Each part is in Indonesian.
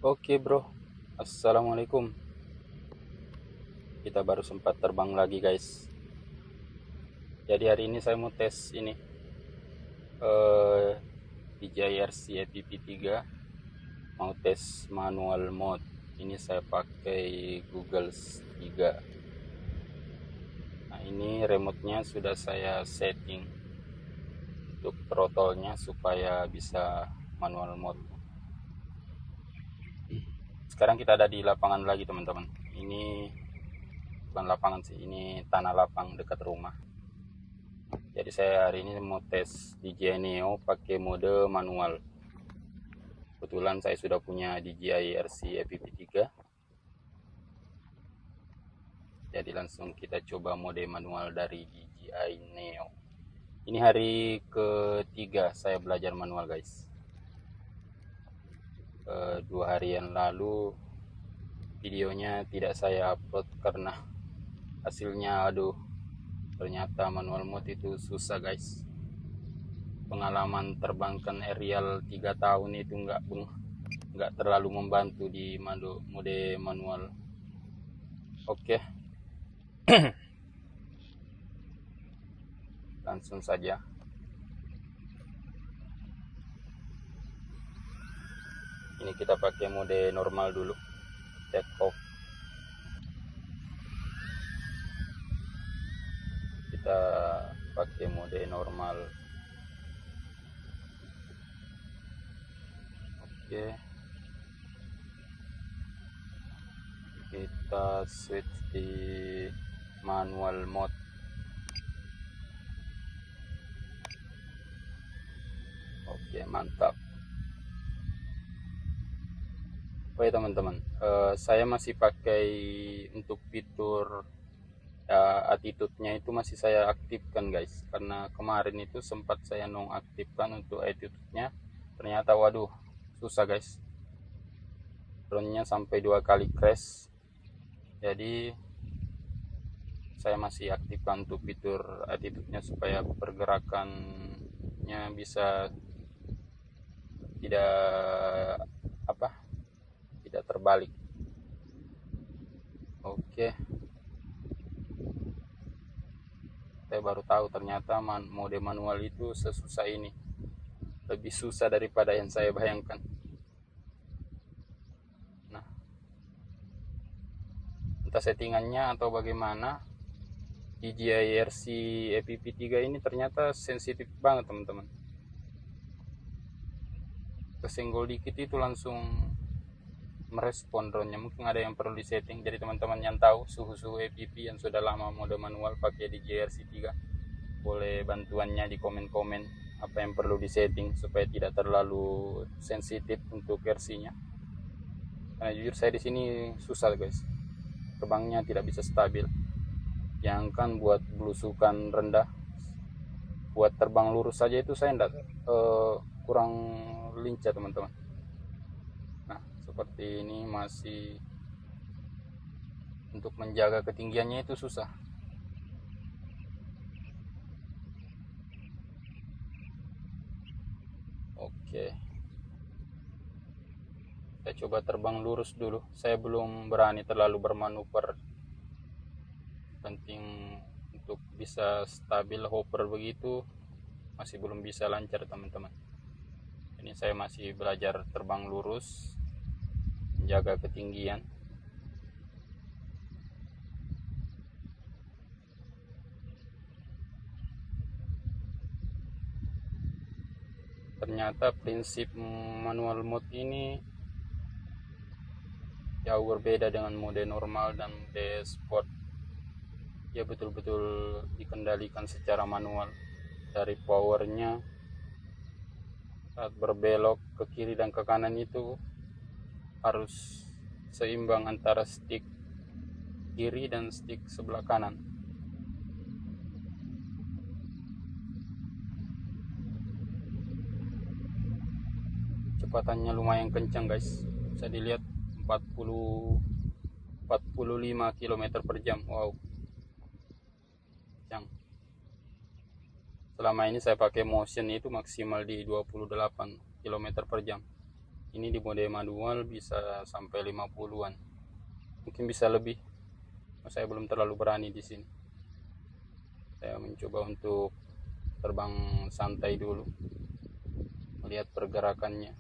Oke bro, Assalamualaikum. Kita baru sempat terbang lagi guys. Jadi hari ini saya mau tes ini eh DJI RC EPP3. Mau tes manual mode. Ini saya pakai Google 3. Nah ini remote-nya sudah saya setting untuk throttle-nya supaya bisa manual mode. Sekarang kita ada di lapangan lagi teman-teman. Ini bukan lapangan sih, ini tanah lapang dekat rumah. Jadi saya hari ini mau tes DJI Neo pakai mode manual. Kebetulan saya sudah punya DJI RC EPP3. Jadi langsung kita coba mode manual dari DJI Neo. Ini hari ketiga saya belajar manual guys. 2 hari yang lalu videonya tidak saya upload karena hasilnya aduh, ternyata manual mode itu susah guys. Pengalaman terbangkan aerial 3 tahun itu nggak terlalu membantu di mode manual. Oke, langsung saja. Ini kita pakai mode normal dulu. Take off. Kita pakai mode normal. Oke. Kita switch di manual mode. Oke, mantap. Oke teman-teman, saya masih pakai untuk fitur attitude-nya itu masih saya aktifkan guys, karena kemarin itu sempat saya nonaktifkan untuk attitude-nya. Ternyata waduh, susah guys, drone-nya sampai 2 kali crash. Jadi saya masih aktifkan untuk fitur attitude-nya supaya pergerakannya bisa tidak apa tidak terbalik. Oke, saya baru tahu ternyata mode manual itu sesusah ini, lebih susah daripada yang saya bayangkan. Nah, entah settingannya atau bagaimana, DJI RC EPP3 ini ternyata sensitif banget teman-teman. Kesenggol dikit itu langsung merespon drone-nya. Mungkin ada yang perlu disetting. Jadi teman-teman yang tahu suhu-suhu EPP yang sudah lama mode manual pakai DJI RC3, boleh bantuannya di komen-komen apa yang perlu disetting supaya tidak terlalu sensitif untuk RC-nya. Karena jujur saya di sini susah guys, terbangnya tidak bisa stabil. Jangankan buat belusukan rendah, buat terbang lurus saja itu saya enggak, kurang lincah teman-teman. Nah seperti ini masih untuk menjaga ketinggiannya itu susah. Oke, saya coba terbang lurus dulu. Saya belum berani terlalu bermanuver, penting untuk bisa stabil hover begitu masih belum bisa lancar teman-teman. Ini saya masih belajar terbang lurus, menjaga ketinggian. Ternyata prinsip manual mode ini jauh berbeda dengan mode normal dan mode sport. Ya betul-betul dikendalikan secara manual. Dari powernya, saat berbelok ke kiri dan ke kanan itu harus seimbang antara stick kiri dan stick sebelah kanan. Kecepatannya lumayan kencang guys, bisa dilihat 45 km per jam. Wow, kencang. Selama ini saya pakai motion itu maksimal di 28 km per jam. Ini di mode manual bisa sampai 50-an, mungkin bisa lebih. Saya belum terlalu berani di sini. Saya mencoba untuk terbang santai dulu, melihat pergerakannya.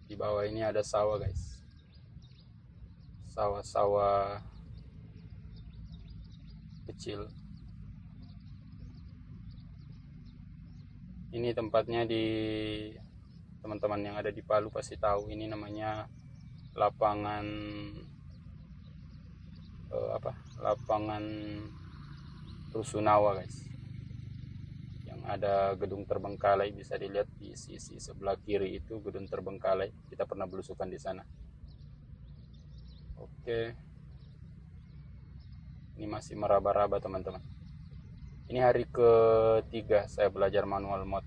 Di bawah ini ada sawah guys, sawah-sawah kecil. Ini tempatnya di, teman-teman yang ada di Palu pasti tahu, ini namanya lapangan lapangan Rusunawa guys, yang ada gedung terbengkalai. Bisa dilihat di sisi sebelah kiri itu gedung terbengkalai, kita pernah belusukan di sana. Oke, ini masih meraba-raba teman-teman. Ini hari ketiga saya belajar manual mode.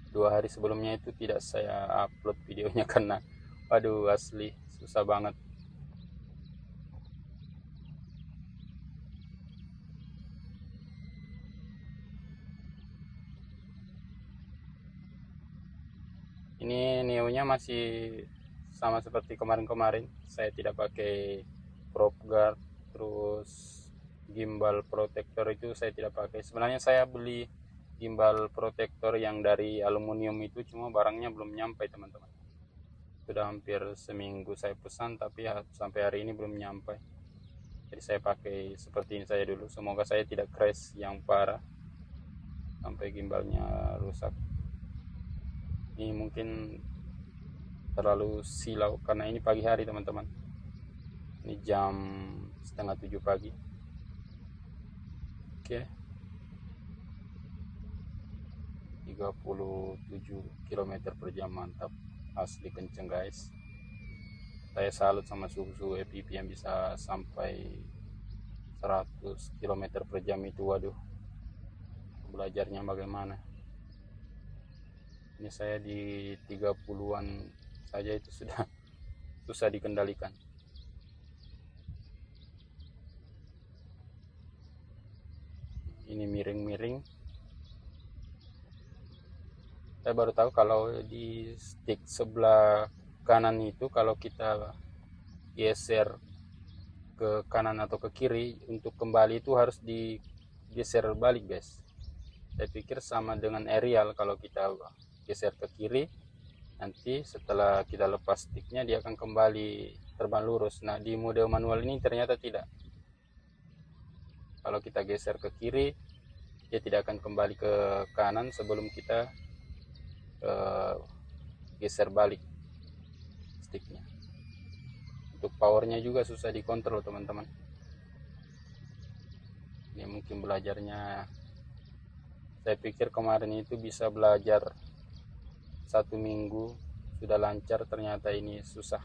2 hari sebelumnya itu tidak saya upload videonya karena waduh asli susah banget. Ini neonya masih sama seperti kemarin-kemarin. Saya tidak pakai prop guard, terus gimbal protector itu saya tidak pakai. Sebenarnya saya beli gimbal protector yang dari aluminium itu, cuma barangnya belum nyampe teman-teman. Sudah hampir seminggu saya pesan, tapi sampai hari ini belum nyampe. Jadi saya pakai seperti ini saya dulu. Semoga saya tidak crash yang parah sampai gimbalnya rusak. Ini mungkin terlalu silau karena ini pagi hari teman-teman. Ini jam 6:30 pagi. Oke, 37 km per jam, mantap, asli kenceng guys. Saya salut sama suhu EPP yang bisa sampai 100 km per jam itu. Waduh, belajarnya bagaimana. Ini saya di 30-an saja itu sudah susah dikendalikan. Ini miring-miring. Saya baru tahu kalau di stick sebelah kanan itu kalau kita geser ke kanan atau ke kiri, untuk kembali itu harus digeser balik guys. Saya pikir sama dengan aerial, kalau kita geser ke kiri, nanti setelah kita lepas sticknya dia akan kembali terbang lurus. Nah di mode manual ini ternyata tidak. Kalau kita geser ke kiri, dia tidak akan kembali ke kanan sebelum kita geser balik sticknya. Untuk powernya juga susah dikontrol teman-teman. Ini mungkin belajarnya, saya pikir kemarin itu bisa belajar 1 minggu sudah lancar, ternyata ini susah.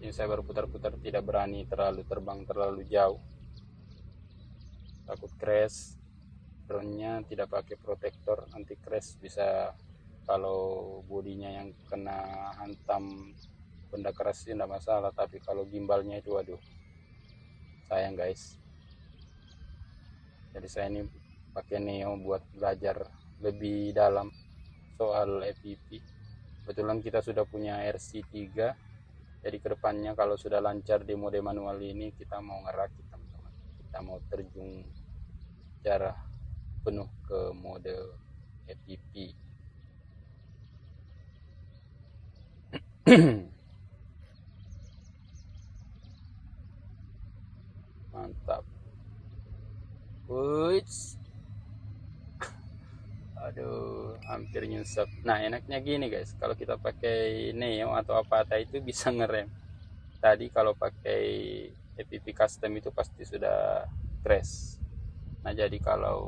Ini saya baru putar-putar, tidak berani terlalu terbang terlalu jauh, takut crash. Drone-nya tidak pakai protektor, anti crash. Bisa kalau bodinya yang kena hantam benda keras itu tidak masalah, tapi kalau gimbalnya itu waduh sayang guys. Jadi saya ini pakai Neo buat belajar lebih dalam soal EPP. Kebetulan kita sudah punya RC3, jadi kedepannya kalau sudah lancar di mode manual ini, kita mau ngerakit teman-teman. Kita mau terjun secara penuh ke mode EPP. Mantap. Wuits. Aduh, hampir nyungsep. Nah enaknya gini guys, kalau kita pakai Neo atau Avata itu bisa ngerem. Tadi kalau pakai EPP custom itu pasti sudah crash. Nah jadi kalau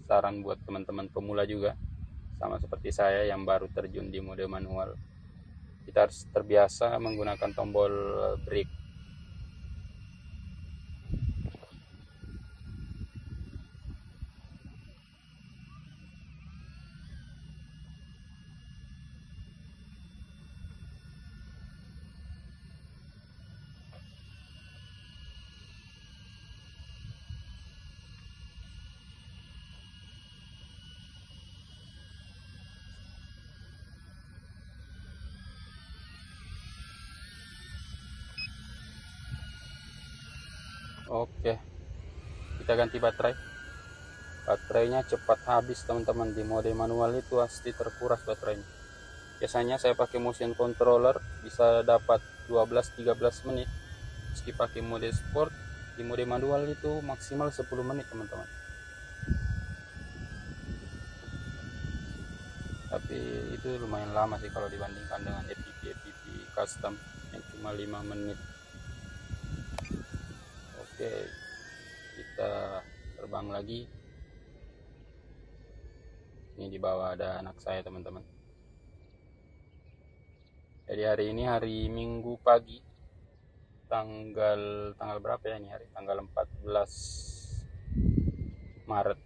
saran buat teman-teman pemula juga, sama seperti saya yang baru terjun di mode manual, kita harus terbiasa menggunakan tombol brake. Oke, kita ganti baterainya cepat habis teman-teman. Di mode manual itu pasti terkuras baterainya. Biasanya saya pakai motion controller bisa dapat 12-13 menit, meski pakai mode sport. Di mode manual itu maksimal 10 menit teman-teman, tapi itu lumayan lama sih kalau dibandingkan dengan FPV custom yang cuma 5 menit. Oke, kita terbang lagi. Ini di bawah ada anak saya teman-teman. Jadi hari ini hari Minggu pagi, tanggal berapa ya ini hari? Tanggal 14 Maret,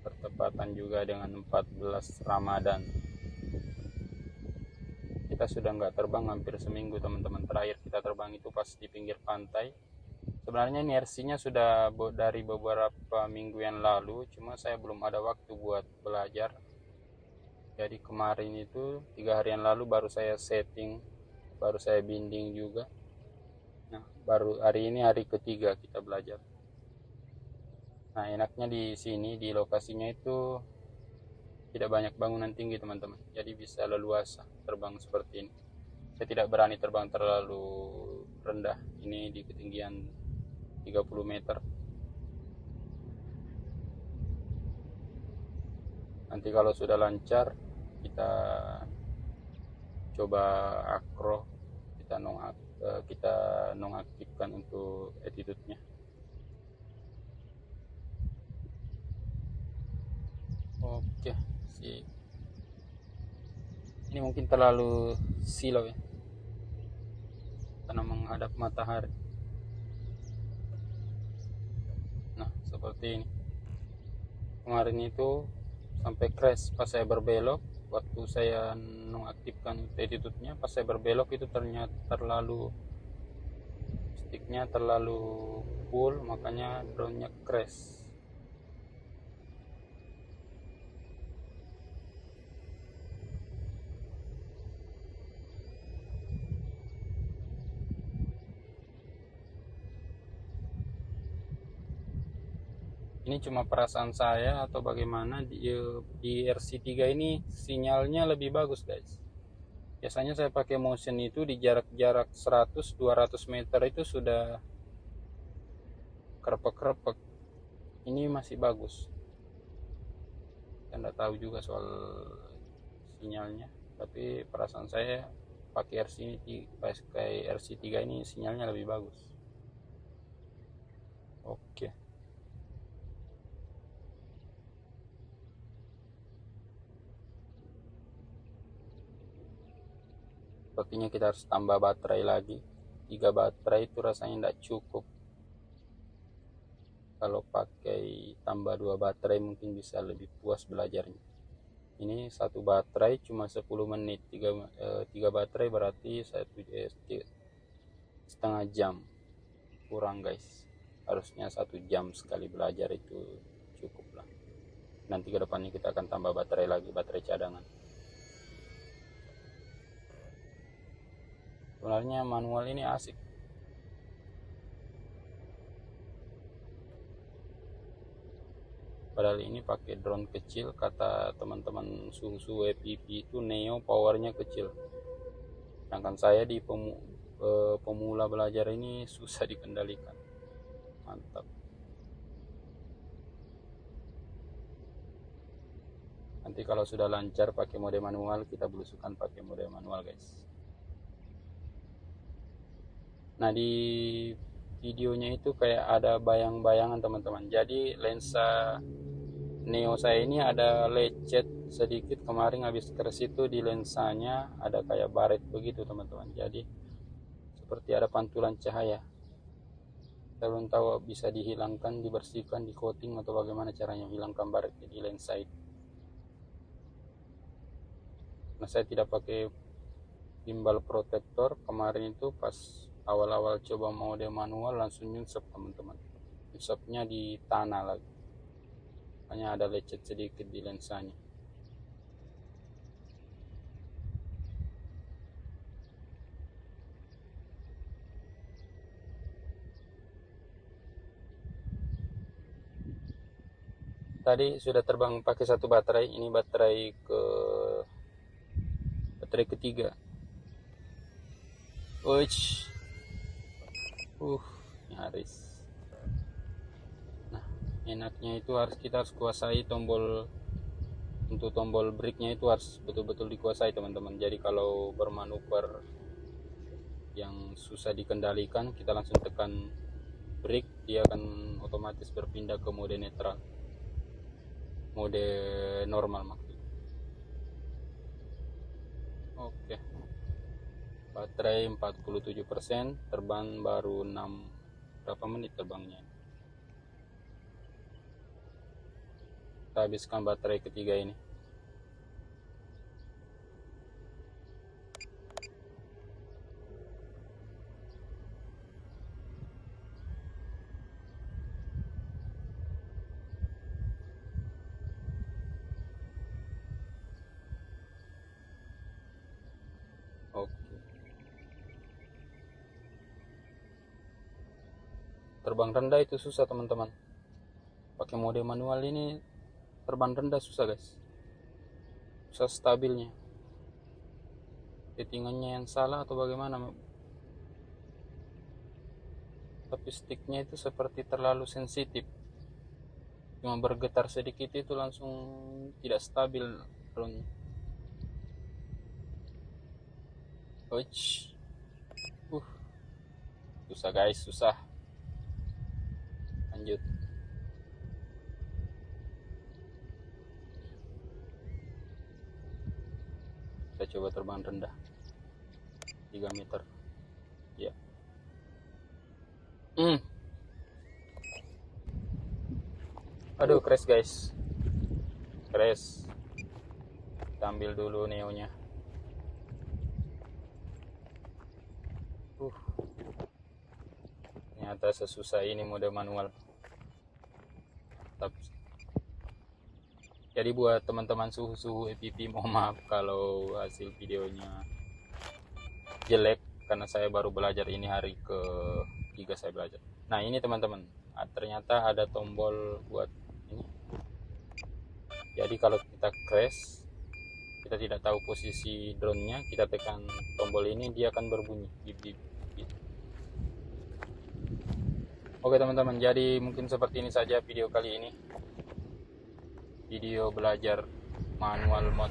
bertepatan juga dengan 14 Ramadan. Kita sudah nggak terbang hampir seminggu teman-teman. Terakhir kita terbang itu pas di pinggir pantai. Sebenarnya inersinya sudah dari beberapa minggu yang lalu, cuma saya belum ada waktu buat belajar. Jadi kemarin itu 3 hari yang lalu baru saya setting, baru saya binding juga. Nah, baru hari ini hari ketiga kita belajar. Nah, enaknya di sini, di lokasinya itu tidak banyak bangunan tinggi teman-teman, jadi bisa leluasa terbang seperti ini. Saya tidak berani terbang terlalu rendah, ini di ketinggian 30 meter. Nanti kalau sudah lancar kita coba acro, kita nonaktifkan untuk attitude-nya. Oke, ini mungkin terlalu silau ya, karena menghadap matahari. Nah, seperti ini. Kemarin itu sampai crash pas saya berbelok. Waktu saya nonaktifkan attitude-nya, pas saya berbelok itu ternyata sticknya terlalu full, makanya drone-nya crash. Ini cuma perasaan saya atau bagaimana, di RC3 ini sinyalnya lebih bagus guys. Biasanya saya pakai motion itu di jarak-jarak 100-200 meter itu sudah kerepek-kerepek. Ini masih bagus. Saya tidak tahu juga soal sinyalnya, tapi perasaan saya pakai RC3 ini sinyalnya lebih bagus. Oke. Sepertinya kita harus tambah baterai lagi. 3 baterai itu rasanya tidak cukup. Kalau pakai tambah 2 baterai mungkin bisa lebih puas belajarnya. Ini 1 baterai cuma 10 menit. 3 baterai berarti setengah jam. Kurang guys. Harusnya 1 jam sekali belajar itu cukup lah. Nanti ke depannya kita akan tambah baterai lagi, baterai cadangan. Sebenarnya manual ini asik. Padahal ini pakai drone kecil, kata teman-teman suhu FPV itu Neo powernya kecil. Sedangkan saya di pemula belajar ini susah dikendalikan. Mantap. Nanti kalau sudah lancar pakai mode manual, kita belusukan pakai mode manual guys. Nah, di videonya itu kayak ada bayang-bayangan teman-teman. Jadi lensa Neo saya ini ada lecet sedikit kemarin habis crash itu, di lensanya ada kayak baret begitu teman-teman. Jadi seperti ada pantulan cahaya. Saya belum tahu bisa dihilangkan, dibersihkan, di coating atau bagaimana caranya hilangkan baret di lensa itu. Nah, saya tidak pakai gimbal protektor kemarin itu, pas awal-awal coba mode manual langsung nyunsep teman-teman. Nyunsepnya di tanah lagi, hanya ada lecet sedikit di lensanya. Tadi sudah terbang pakai satu baterai, ini baterai ketiga. Uish. Nyaris. Nah, enaknya itu kita harus kuasai tombol brake-nya, itu harus betul-betul dikuasai teman-teman. Jadi kalau bermanuver yang susah dikendalikan, kita langsung tekan brake, dia akan otomatis berpindah ke mode netral, mode normal maksudnya. Oke, baterai 47%, terbang baru 6 berapa menit terbangnya. Kita habiskan baterai ketiga ini. Oke. Terbang rendah itu susah teman-teman. Pakai mode manual ini terbang rendah susah guys. Susah stabilnya. Settingannya yang salah atau bagaimana? Tapi sticknya itu seperti terlalu sensitif. Cuma bergetar sedikit itu langsung tidak stabil drone. Susah guys, susah. Lanjut. Kita coba terbang rendah 3 meter ya. Aduh, crash guys, crash. Kita ambil dulu neonya. Ternyata sesusah ini mode manual. Jadi buat teman-teman suhu EPP, mohon maaf kalau hasil videonya jelek, karena saya baru belajar, ini hari ke-3 saya belajar. Nah ini teman-teman, ternyata ada tombol buat ini. Jadi kalau kita crash, kita tidak tahu posisi drone-nya, kita tekan tombol ini, dia akan berbunyi bip bip bip. Oke teman-teman, jadi mungkin seperti ini saja video kali ini, video belajar manual mod